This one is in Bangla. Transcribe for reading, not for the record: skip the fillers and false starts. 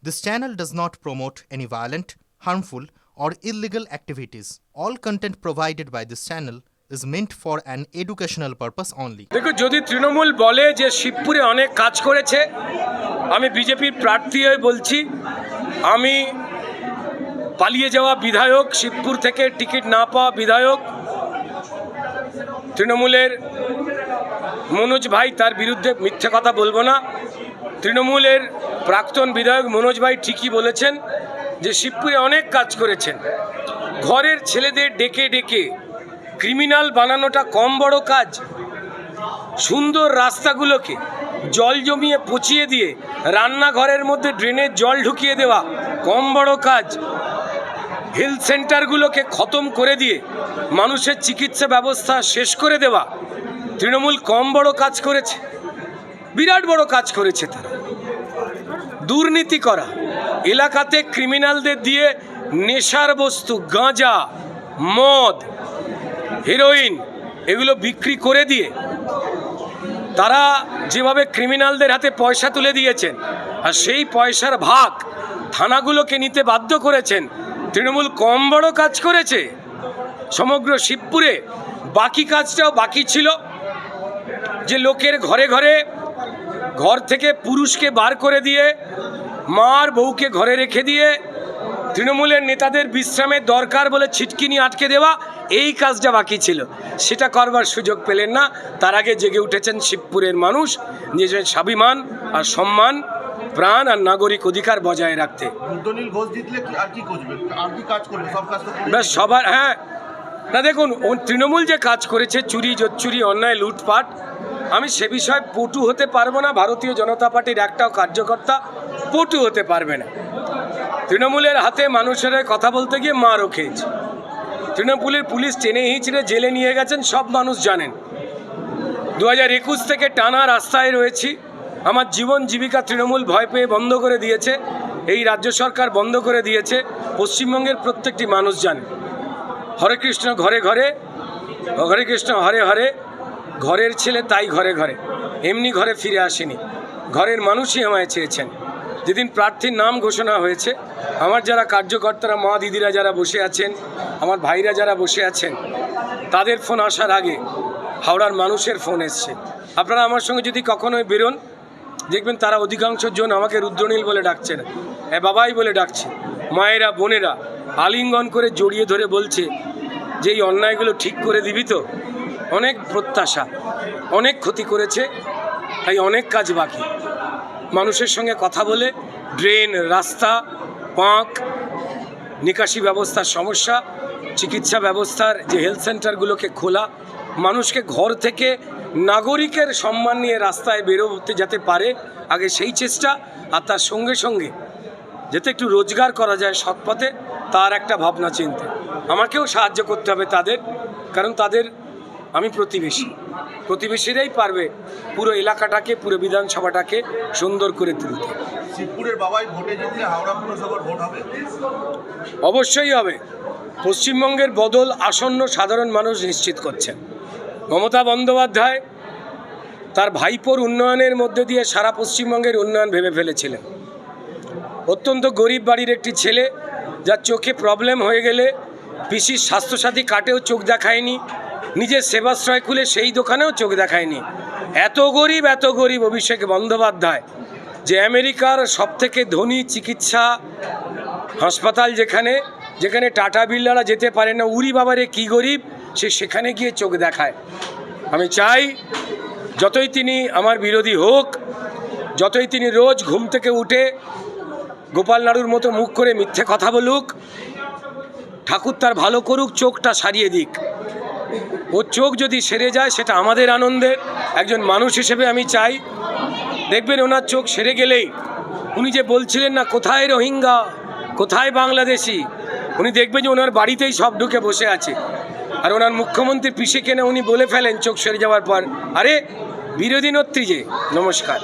This channel does not promote any violent, harmful, or illegal activities. All content provided by this channel is meant for an educational purpose only. দেখো, যদি তৃণমূল বলে যে শিবপুরে অনেক কাজ করেছে, আমি বিজেপির প্রার্থী হয়ে বলছি, আমি পালিয়ে যাওয়া বিধায়ক, শিবপুর থেকে টিকিট না পাওয়া বিধায়ক, তৃণমূলের মনোজ ভাই, তার বিরুদ্ধে মিথ্যে কথা বলবো না। তৃণমূলের প্রাক্তন বিধায়ক মনোজ ভাই ঠিকই বলেছেন যে শিবপুরে অনেক কাজ করেছেন। ঘরের ছেলেদের ডেকে ডেকে ক্রিমিনাল বানানোটা কম বড় কাজ? সুন্দর রাস্তাগুলোকে জল জমিয়ে পচিয়ে দিয়ে রান্নাঘরের মধ্যে ড্রেনের জল ঢুকিয়ে দেওয়া কম বড় কাজ? হেলথ সেন্টারগুলোকে খতম করে দিয়ে মানুষের চিকিৎসা ব্যবস্থা শেষ করে দেওয়া তৃণমূল কম বড় কাজ করেছে? বিরাট বড় কাজ করেছে তারা। দুর্নীতি করা, এলাকাতে ক্রিমিনালদের দিয়ে নেশার বস্তু, গাঁজা, মদ, হেরোইন এগুলো বিক্রি করে দিয়ে তারা যেভাবে ক্রিমিনালদের হাতে পয়সা তুলে দিয়েছেন আর সেই পয়সার ভাগ থানাগুলোকে নিতে বাধ্য করেছেন, তৃণমূল কম বড় কাজ করেছে? সমগ্র শিবপুরে বাকি কাজটাও বাকি ছিল, যে লোকের ঘরে ঘরে ঘর থেকে পুরুষকে বার করে দিয়ে মার বউকে ঘরে রেখে দিয়ে তৃণমূলের নেতাদের বিশ্রামের দরকার বলে ছিটকিনি আটকে দেওয়া, এই কাজটা বাকি ছিল। সেটা করবার সুযোগ পেলেন না। তার আগে জেগে উঠেছেন শিবপুরের মানুষ নিজের স্বাভিমান আর সম্মান, প্রাণ আর নাগরিক অধিকার বজায় রাখতে। ব্যাস সবার, হ্যাঁ না, দেখুন তৃণমূল যে কাজ করেছে, চুরি জোচ্চুরি, অন্যায়, লুটপাট, আমি সে বিষয়ে পটু হতে পারবো না। ভারতীয় জনতা পার্টির একটাও কার্যকর্তা পটু হতে পারবে না। তৃণমূলের হাতে মানুষের কথা বলতে গিয়ে মারও খেয়েছে। তৃণমূলের পুলিশ টেনে হিঁচড়ে জেলে নিয়ে গেছেন, সব মানুষ জানেন। 2021 থেকে টানা রাস্তায় রয়েছি। আমার জীবন জীবিকা তৃণমূল ভয় পেয়ে বন্ধ করে দিয়েছে, এই রাজ্য সরকার বন্ধ করে দিয়েছে। পশ্চিমবঙ্গের প্রত্যেকটি মানুষ জানে। হরে কৃষ্ণ ঘরে ঘরে, হরে কৃষ্ণ হরে হরে, ঘরের ছেলে তাই ঘরে ঘরে, এমনি ঘরে ফিরে আসেনি। ঘরের মানুষই আমায় চেয়েছেন। যেদিন প্রার্থীর নাম ঘোষণা হয়েছে, আমার যারা কার্যকর্তারা, মা দিদিরা যারা বসে আছেন, আমার ভাইরা যারা বসে আছেন, তাদের ফোন আসার আগে হাওড়ার মানুষের ফোন এসছে। আপনারা আমার সঙ্গে যদি কখনোই বেরোন, দেখবেন তারা অধিকাংশ জন আমাকে রুদ্রনীল বলে ডাকছে না, বাবাই বলে ডাকছে। মায়েরা, বোনেরা আলিঙ্গন করে জড়িয়ে ধরে বলছে যে এই অন্যায়গুলো ঠিক করে দিবি তো। অনেক প্রত্যাশা, অনেক ক্ষতি করেছে, তাই অনেক কাজ বাকি। মানুষের সঙ্গে কথা বলে ড্রেন, রাস্তা, পাঁক, নিকাশি ব্যবস্থার সমস্যা, চিকিৎসা ব্যবস্থার যে হেলথ সেন্টারগুলোকে খোলা, মানুষকে ঘর থেকে নাগরিকের সম্মান নিয়ে রাস্তায় বেরোতে যেতে পারে, আগে সেই চেষ্টা। আর তার সঙ্গে সঙ্গে যাতে একটু রোজগার করা যায় সৎ পথে, তার একটা ভাবনা চিন্তা। আমাকেও সাহায্য করতে হবে তাদের, কারণ তাদের আমি প্রতিবেশীরাই পারবে পুরো এলাকাটাকে, পুরো বিধানসভাটাকে সুন্দর করে তুলতে। শিবপুরের বাবাই ভোটে জিতলে হাওড়া পুরসভার ভোট হবে? অবশ্যই হবে। পশ্চিমবঙ্গের বদল আসন্ন সাধারণ মানুষ নিশ্চিত করছেন। মমতা বন্দ্যোপাধ্যায় তার ভাইপোর উন্নয়নের মধ্যে দিয়ে সারা পশ্চিমবঙ্গের উন্নয়ন ভেবে ফেলেছিলেন। অত্যন্ত গরিব বাড়ির একটি ছেলে, যার চোখে প্রবলেম হয়ে গেলে পিসির স্বাস্থ্যসাথী কার্ডেও চোখ দেখায়নি, নিজের সেবাশ্রয় খুলে সেই দোকানেও চোখ দেখায়নি। এত গরিব অভিষেক বন্দ্যোপাধ্যায়, যে আমেরিকার সবথেকে ধনী চিকিৎসা হাসপাতাল, যেখানে টাটা বিড়লারা যেতে পারে না, উরি বাবারে কি গরিব, সেখানে গিয়ে চোখ দেখায়। আমি চাই যতই তিনি আমার বিরোধী হোক, যতই তিনি রোজ ঘুম থেকে উঠে গোপাল নাড়ুর মতো মুখ করে মিথ্যে কথা বলুক, ঠাকুর তার ভালো করুক, চোখটা সারিয়ে দিক। ওর চোখ যদি সেরে যায় সেটা আমাদের আনন্দের। একজন মানুষ হিসেবে আমি চাই, দেখবেন ওনার চোখ সেরে গেলেই, উনি যে বলছিলেন না কোথায় রোহিঙ্গা, কোথায় বাংলাদেশি, উনি দেখবেন যে ওনার বাড়িতেই সব ঢুকে বসে আছে। আর ওনার মুখ্যমন্ত্রী পিসিকে না উনি বলে ফেলেন চোখ সেরে যাওয়ার পর, আরে বিরোধী নেত্রী যে, নমস্কার।